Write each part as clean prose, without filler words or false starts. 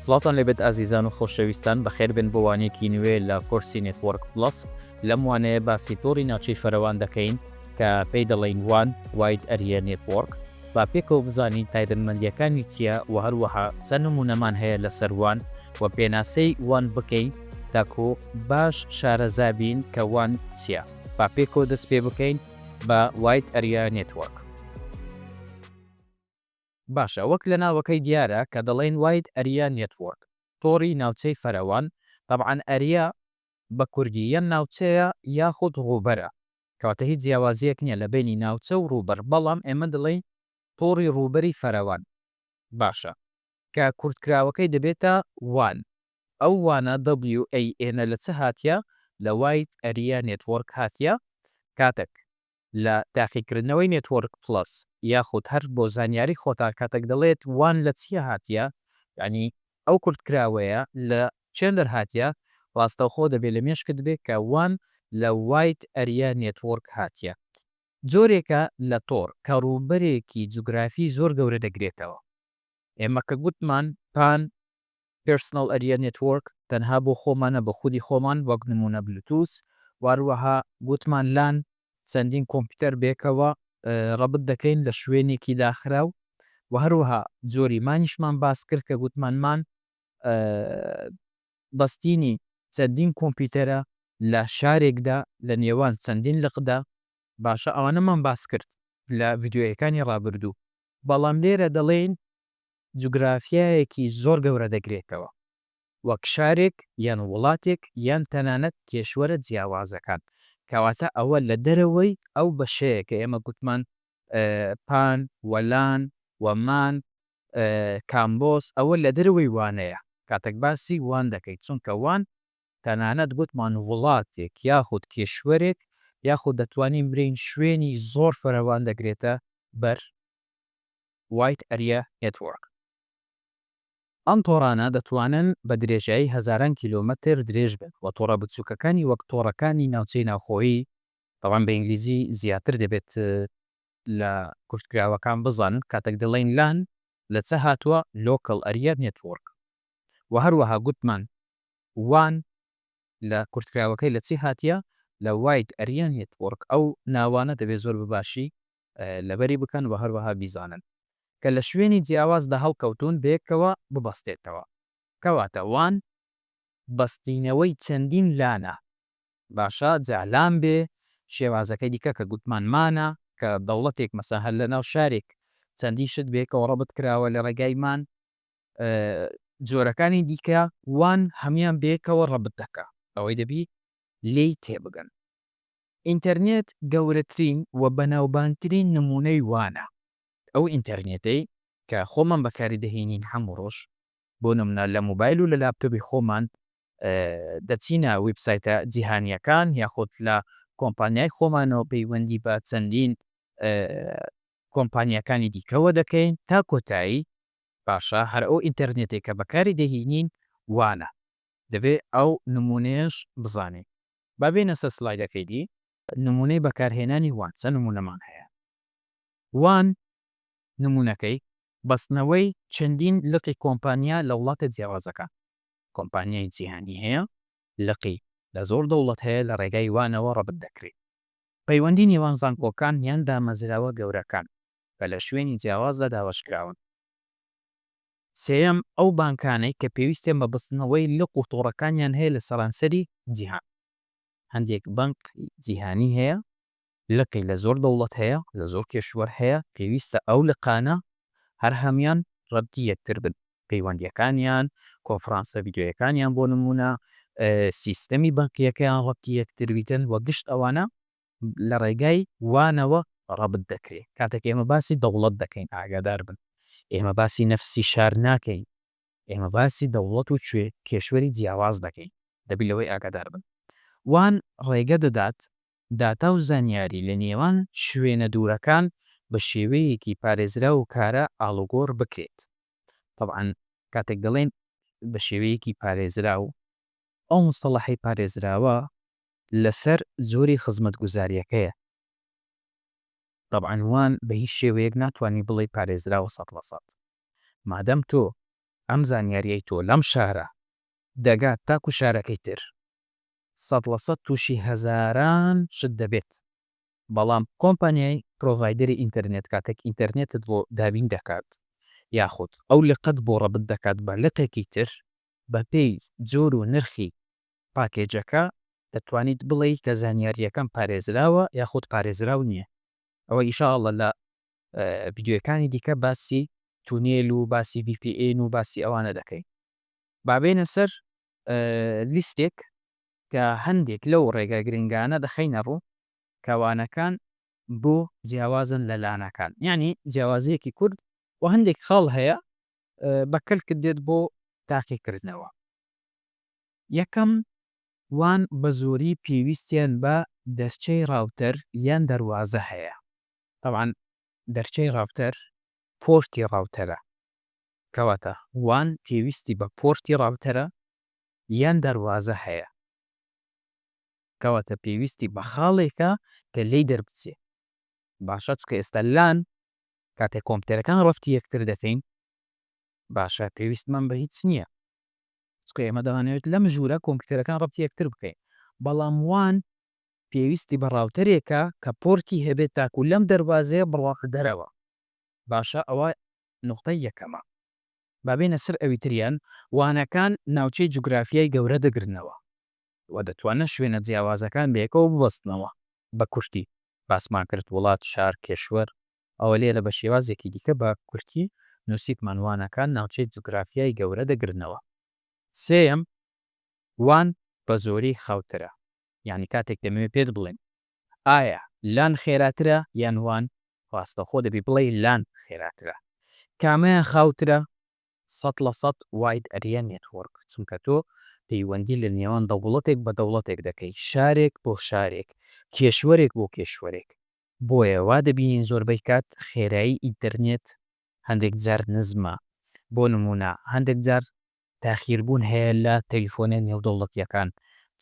سڵاتان لێبێت ئازیزان و خۆشەویستان بەخێر بن بۆ وانەیەکی نوێ لە کۆرسی نێتوەرک پلس لەم وانەیە باسی تۆڕی ناوچەی فەرەوان دەکەین کە پێی دەڵێن وان واید ئەریە نێتوەرک با پێکەوە بزانین تایبەتمەندیەکانی چییە و هەروەها چەند نمونەمان هەیە لە سەروان و پێناسەی وان بکەین تاکۆ باش شارەزابین کە وان چییە با پێکەوە دەست پێ بکەین بە واید ئەریە نێتوەرک. باشە وەک لە ناوەکەی دیارە کە دەڵێن واید ئەریە نێتوەرک تۆڕی ناوچەی فەرەوان طبعاً ئەریە بە کوردی یان ناوچەیە یاخود ڕووبەرە کەواتە هیچ جیاوازیەک نییە لە بینی ناوچە و ڕووبەر بەڵام ئێمە دەڵێن تۆڕی ڕووبەری فەرەوان. باشە کە کورتکراوەکەی دەبێتە وان ئەو وانە WAN لە چه هاتیە لە واید ئەریە نێتوەرک هاتیە کاتێک لە تاقیکردنەوەی نێتوەرک پلس یاخود هەر بۆ زانیاری خۆتا کاتێک دەڵێت وان لە چیە هاتیە ینی ئەو کورتکراوەیە لە چێن دەرهاتیە ڕاستەوخۆ دەبێت لە مێشکت بێت کە وان لە واید ئەریە نێتوەرک هاتیە. جۆرێکە لە تۆڕ کە ڕووبەرێکی جوگرافی زۆر گەورە دەگرێتەوە. ئێمە کە گوتمان پان پرسنل ئەریە نێتوەرک تەنها بۆ خۆمانە بە خودی خۆمان وەک نمونە بلوتوس واروەها گوتمان لان چەندین کۆمپیوتەر بێکەوە ڕەبت دەکەین لە شوێنێکی داخراو و هەروەها جۆری مانیشمان باس کرد کە گوتمانمان بەستینی چەندین کۆمپیوتەرە لە شارێکدا لە نێوان چەندین لقدا باشە ئەوانەمان باس کرد لە ڤیددیۆیەکانی ڕابردوو بەڵام لێرە دەڵێن جوگرافیایەکی زۆر گەورە دەگرێتەوە وەک شارێک یان وڵاتێک یان تەنانەت کێشوەرە جیاوازەکان کەواتە ئەوە لە دەرەوەی ئەو بەشەیە کە ئێمە گوتمان پان وەلان وەمان کامبۆس ئەوە لە دەرەوەی وانەیە کاتێک باسی وان دەکەیت چونکە وان تەنانەت گوتمان وڵاتێک یاخود کێشوەرێک یاخود دەتوانین برین شوێنی زۆر فەرەوان دەگرێتە بەر واید ئەریە نێتوەرک. ئەم تۆڕانە دەتوانن بە درێژایی هەزاران کیلۆمەتر درێژ بن و تۆڕە بچووکەکانی وەک تۆڕەکانی ناوچەی ناوخۆیی تەوان بە ئینگلیزی زیاتر دەبێت لە کورتکراوەکان بزانن کاتێک دەڵێن لان لە چە هاتووە لۆکەڵ ئەریە نێتوەرک و هەروەها گوتمان وان لە کورتکراوەکەی لە چی هاتیە لە واید ئەریە نێتوەرک ئەو ناوانە دەبێت زۆر بباشی لەبەری بکەن و هەروەها بیزانن کە لە شوێنی جیاوازدا هەڵکەوتون بێکەوە ببەستێتەوە کەواتە وان بەستینەوەی چەندین لانە باشە جالان بێ شێوازەکەی دیکە کە گوتمانمانە کە دەوڵەتێک مەسا هەر لە ناو شارێک چەندی شت بێکەوە ڕەبت کراوە لە ڕێگایمان جۆرەکانی دیکە وان هەمیان بێکەوە ڕەبت دەکە ئەوەی دەبی لێی تێبگەن. ئینتەرنێت گەورەترین و بەناوبانگترین نمونەی وانە ئەو ئینتەرنێتەی کە خۆمان بەکاری دەهێنین هەموو ڕۆژ بۆ نمونە لە موبایل و لە لاپتۆپی خۆمان دەچینە ویبسایتە جیهانیەکان یاخود لە کۆمپانیای خۆمانەوە پەیوەندی بە چەندین کۆمپانیەکانی دیکەوە دەکەین تا کۆتایی باشە هەر ئەو ئینتەرنێتێک کە بەکاری دەهێنین وانە دەبێت ئەو نمونەیەش بزانین. با بێنە سەر سلایدەکەی دی نمونەی بەکارهێنانی وان چەند نمونەمان هەیە. وان نمونونەکەی بەستنەوەی چەندین لقی کۆمپانیا لە وڵاتە جیاوازەکان کۆمپانیای جیهانی هەیە لقی لە زۆر دەوڵەت هەیە لە ڕێگای وانەوە ڕەبت دەکرێت پەیوەندی نێوان زانکۆکان یان دامەزراوە گەورەکان کە لە شوێنی جیاوازدا داوەشکراون. سێەم ئەو بانکانەی کە پێویستیان بە بستنەوەی لق و تۆڕەکانیان هەیە لە سەرانسەری جیهان هەندێک بانک جیهانی هەیە لقی لە زۆر دەوڵەت هەیە لە زۆر کێشوەر هەیە پێویستە ئەو لقانە هەر هەمیان ڕەبتی یەکتر بن پەیوەندیەکانیان کۆنفرانسە ڤیددیۆیەکانیان بۆ نمونە سیستەمی بانکیەکەیان ڕەبتی یەکتربیتن و گشت ئەوانە لە ڕێگای وانەوە ڕەبت دەکرێت کاتێک ئێمە باسی دەوڵەت دەکەین ئاگادار بن ئێمە باسی نەفسی شار ناکەین ئێمە باسی دەوڵەت و کێشوەری جیاواز دەکەین دەبی لەوەی ئاگادار بن. وان ڕێگە دەدات داتا و زانیاری لە نێوان شوێنە دوورەکان بە شێوەیەکی پارێزرا و کارە ئاڵوگۆڕ بکرێت. طبعاً کاتێک دەڵێن بە شێوەیەکی پارێزرا و ئەو مستەڵەحی پارێزراوە لەسەر زۆری خزمەتگوزاریەکەیە. طبعاً وان بە هیچ شێوەیەک ناتوانانی بڵێ پارێزراوە 100%. مادەم تۆ ئەم زانیاریەی تۆ لەم شارە دەگات تاکو شارەکەی تر 100% تووشی هەزاران شت دەبێت. بەڵام کۆمپانیای پرۆڤایدەری ئینتەرنێت کاتێک ئینتەرنێتت بۆ دابین دەکات یاخود ئەو لقەت بۆ ڕەبت دەکات بە لقێکی تر بە پێی جۆر و نرخی پاکێجەکە دەتوانیت بڵێ کە زانیاریەکەم پارێزراوە یاخود پارێزراو نییە. ئەوە ئیشاءالله لە ڤیدیۆکانی دیکە باسی تونێل و باسی VPN و باسی ئەوانە دەکەین. بابێنە سەر لیستێک کە هەندێک لەو ڕێگە گرنگانە دەخەینە ڕوو کەوانەکان بۆ جیاوازن لە لانەکان، یعنی جیاوازیەکی کورد و هەندێک خاڵ هەیە بەکەلکت دێت بۆ تاقیکردنەوە. یەکەم وان بە زۆری پێویستیان بە دەرچەی راوتەر یان دەروازە هەیە. طبعاً دەرچەی راوتەر پۆرتی راوتەرە کەواتە وان پێویستی بە پۆرتی راوتەرە یان دەروازە هەیە کەواتە پێویستی بە خاڵێکە کە لێی دەربچێ. باشە چکە ئێستا لان کاتێک کۆمپیوتەرەکان ڕەفتی یەکتر دەکەین باشە پێویستمان بە هیچ نییە چکە ئێمە دەوانەوێت لەم ژوورە کۆمپیوتەرەکان ڕەفتی یەکتر بکەین. بەڵام وان پێویستی بە راوتەرێکە کە پۆرتی هەبێت تاکو لەم دەروازەیە بڕواقە دەرەوە. باشە ئەوە نقطەی یەکەمە. بابێنە سەر ئەوی تریان وانەکان ناوچەی جوگرافیای گەورە دەگرنەوە و دەتوانە شوێنە جیاوازەکان بەیەکەوە ببەستنەوە بە کورتی باسمان کرد وڵات شار کێشوەر ئەوە لێرە بە شێوازێکی دیکە بە کورتی نووسیتمان وانەکان ناوچەی جوگرافیای گەورە دەگرنەوە. سێم وان بە زۆری خاوترە، یعنی کاتێک دەمەوێت پێت بڵێن ئایا لان خێراترە یان وان ڕاستەخۆ دەبی بڵێ لان خێراترە. کامەیان خاوترە 100% واید ئەریە نێتوەرک چونکە تۆ پەیوەندی لە نێوان دەوڵەتێک بە دەوڵەتێک دەکەی شارێک بۆ شارێک کێشوەرێک بۆ کێشوەرێک. بۆیە وا دەبینین زۆربەی کات خێرایی ئینتەرنێت هەندێک جار نزمە. بۆ نمونە هەندێک جار تاخیربوون هەیە لە تەلیفۆنە نێودەوڵەتیەکان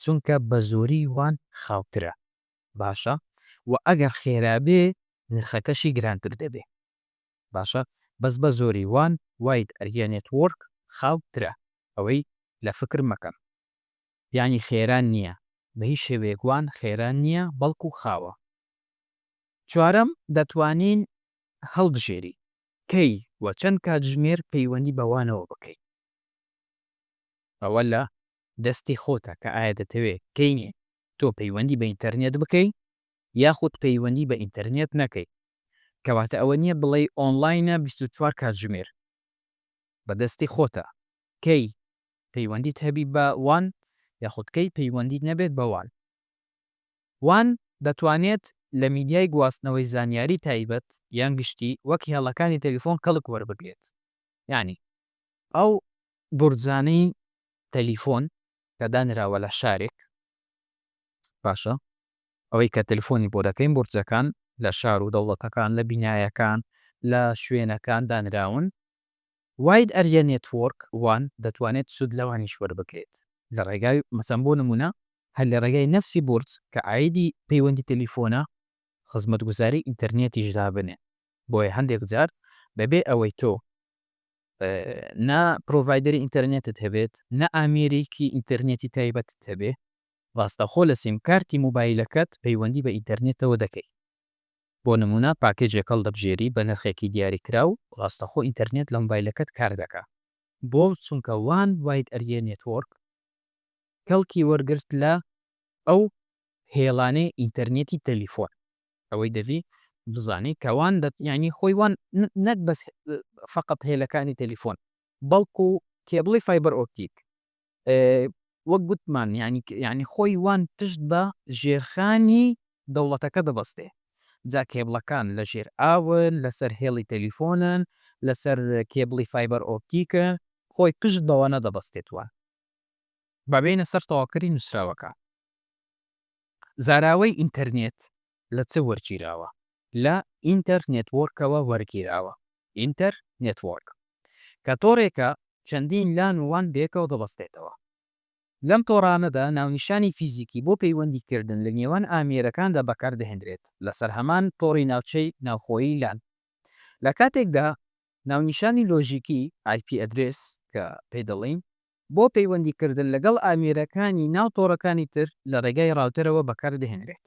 چونکە بە زۆری وان خاوترە. باشە و ئەگەر خێرابێ نرخەکەشی گرانتر دەبێ. باشە بەس بە زۆری وان واید ئەریە نێتوەرک خاوترە. ئەوەی لە فکر مەکەم یعنی خێران نییە بە هیچ شێوەیەک وان خێران نییە بەڵکو خاوە. چوارەم دەتوانین هەڵبژێری کەی وە چەند کاتژمێر پەیوەندی بەوانەوە بکەیت. ئەوە لە دەستی خۆتە کە ئایا دەتەوێت کەینێ تۆ پەیوەندی بە ئینتەرنێت بکەی یاخود پەیوەندی بە ئینتەرنێت نەکەی. کەواتە ئەوە نییە بڵێ ئۆنلاینە 24 کاتژمێر بە دەستی خۆتە کەی پەیوەندیت هەبی بە وان یاخود کەی پەیوەندیت نەبێت بە وان. وان دەتوانێت لە میدیای گواستنەوەی زانیاری تایبەت یان گشتی وەک هێڵەکانی تەلیفۆن کەڵک وەربگرێت. یعنی ئەو بورجانەی تەلیفۆن کە دانراوە لە شارێک باشە ئەوەی کە تەلیفۆنی بۆ دەکەین بورجەکان لە شار و دەوڵەتەکان لە بینایەکان لە شوێنەکان دانراون واید ئەریە نێتوەرک وان دەتوانێت سود لەوانیش وەربگرێت لە ڕێگای مەسەن بۆ نمونە هەر لە ڕێگای نەفسی بورج کە ئایدی پەیوەندی تەلیفۆنە خزمەتگوزاری ئینتەرنێتیش دابنێ. بۆیە هەندێک جار بەبێ ئەوەی تۆ نا پرۆڤایدەری ئینتەرنێتت هەبێت نە ئامێرێکی ئینتەرنێتی تایبەتت هەبێ ڕاستەخۆ لە سیمکارتی موبایلەکەت پەیوەندی بە ئینتەرنێتەوە دەکەیت. بۆ نمونە پاکێجێکەڵ دەبژێری بە نرخێکی دیاریکرا و ڕاستەخۆ ئینتەرنێت لە موبایلەکەت کار دەکا بۆ چونکە وان واید ئەریە نێتوەرک کەڵکی وەرگرت لە ئەو هێڵانەی ئینتەرنێتی تەلیفۆن. ئەوەی دەبی بزانی کەوان یعنی خۆی وان نەک بەس فقط هێلەکانی تەلیفۆن بەڵکو کێبڵی فایبەر ئۆپتیک وەک گوتمان یعنی خۆی وان پشت بە ژێرخانی دەوڵەتەکە دەبەستێ. جا کێبڵەکان لە ژێر ئاون لەسەر هێڵی تەلیفۆنن لەسەر کێبڵی فایبەر ئۆپتیکە خۆی پشت بەوانە دەبەستێتوە. بابێنە سەر تەواوکەری نووسراوەکە. زاراوەی ئینتەرنێت لە چ وەرگیراوە؟ لە ئینتەرنێتوەرکەوە وەرگیراوە. ئینتەرنێتوەرک کە تۆڕێکە چەندین لان وان بێکەوە دەبەستێتەوە. لەم تۆڕانەدا ناونیشانی فیزیکی بۆ پەیوەندیکردن لە نێوان ئامێرەکاندا بەکاردەهێنرێت لەسەر هەمان تۆڕی ناوچەی ناوخۆیی لان. لە کاتێکدا ناونیشانی لۆژیکی IP ئەدرێس کە پێی دەڵێن بۆ پەیوەندیکردن لەگەڵ ئامێرەکانی ناو تۆڕەکانی تر لە ڕێگای راوتەرەوە بەکاردەهێنرێت.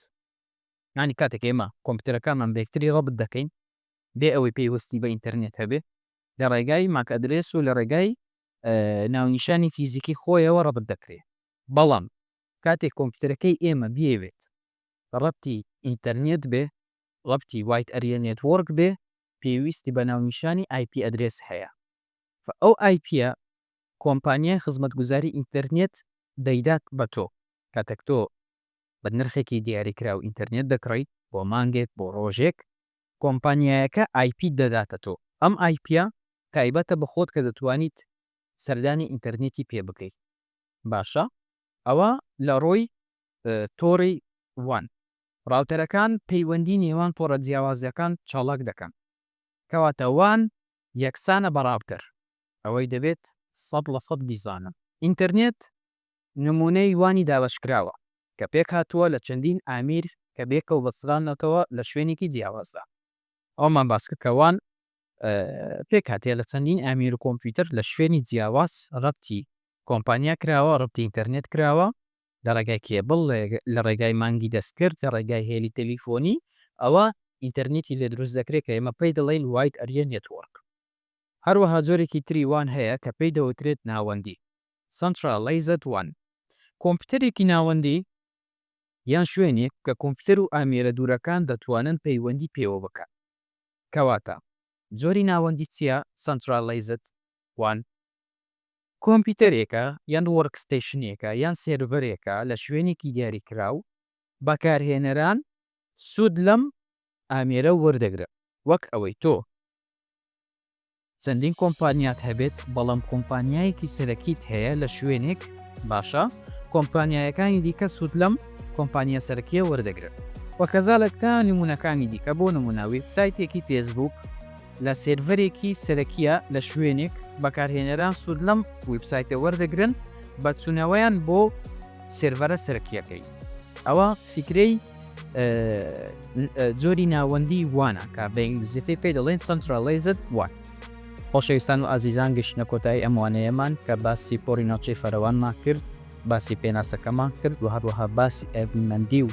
ینی کاتێک ئێمە کۆمپیوتەرەکانمان بەیەکتری ڕەبت دەکەین بێ ئەوەی پێیوەستی بە ئینتەرنێت هەبێ لە ڕێگای ماک ئەدرێس و لە ڕێگای ناونیشانی فیزیکی خۆیەوە ڕەبت دەکرێت. بەڵام کاتێک کۆمپیوتەرەکەی ئێمە بێوێت ڕەبتی ئینتەرنێت بێ ڕەبتی وایت ئەریە نێتوەرک بێ پێویستی بە ناونیشانی IP ئەدرێس هەیە. ئەو IPە کۆمپانیای خزمەتگوزاری ئینتەرنێت دەیدات بە تۆ کاتێک تۆ بە نرخێکی دیاریکرا و ئینتەرنێت دەکڕیت بۆ مانگێک بۆ ڕۆژێک کۆمپانیایەکە IP دەداتە تۆ. ئەم IPە تایبەتە بە خۆت کە دەتوانیت سەردانی ئینتەرنێتی پێ بکەیت. باشە ئەوە لە ڕۆی تۆڕی وان ڕاوتەرەکان پەیوەندی نێوان تۆڕە جیاوازیەکان چاڵک دەکەن کەواتە وان یەکسانە بە ڕاوتەر ئەوەی دەبێت 100% بیزانن. ئینتەرنێت نمونەی وانی دابەشکراوە کە پێک هاتووە لە چەندین ئامیر کە بێکە و بەسرانەوە لە شوێنێکی جیاوازدا. ئەومان باسکەکەوان پێک هاتێ لە چەندین ئامیر و کۆمپیوتەر لە شوێنی جیاواز ڕەبتی کۆمپانیا کراوە ڕەبتی ئینتەرنێت کراوە لە ڕێگای کێبڵ لە ڕێگای مانگی دەستکرد لە ڕێگای هێلی تەلیفۆنی ئەوە ئینتەرنێتی لێ دروست دەکرێت کە ئێمە پێی دەڵێن وایت ئەریە نێتوەرک. هەروەها جۆرێکی تری وان هەیە کە پێی دەوترێت ناوەندی Centralized وان. کۆمپیوتەرێکی ناوەندی یان شوێنێک کە کۆمپیوتەر و ئامێرە دوورەکان دەتوانن پەیوەندی پێوە بکەن. کەواتە جۆری ناوەندی چییە؟ Centralized وان کۆمپیوتەرێکە یان وەرکستیشنێکە یان سێرڤەرێکە لە شوێنێکی دیاریکراو بەکارهێنەران سوود لەم ئامێرە وەردەگرە وەک ئەوەی تۆ چەندین کۆمپانیات هەبێت بەڵام کۆمپانیایەکی سەرەکیت هەیە لە شوێنێک باشە کۆمپانیایەکانی دیکە سوود لەم کۆمپانیا سەرەکیە وەردەگرن. وەکەزالەکە نمونونەکانی دیکە بۆ نموناوی سایتێکی فێسبوک لە سێرڤەرێکی سەرەکیە لە شوێنێک بەکارهێنەران سوود لەم ویبسایتە وەردەگرن بە چوونەوەیان بۆ سێرڤەرە سەرەکیەکەی. ئەوە فکرەی جۆری ناوەندی وانە کە بە ئینگلیزی پێی دەڵێن Centralized وان. خۆشەویستان و ئازیزان گەشتنە کۆتایی ئەموانەیەمان کە باسی پۆڕی ناوچەی فەرەوانمان کرد باسی پێناسەکەمان کرد و هەروەها باسی ئەڤمەندی و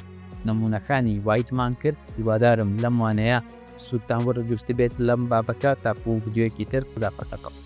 نمونونەکانی وایتمان کرد. هیوادارم لەم وانەیە سوودتان وەردەگرت بێت لەم بابەتە تاکو و ڤیدیۆیەکی تر خوداحافەز.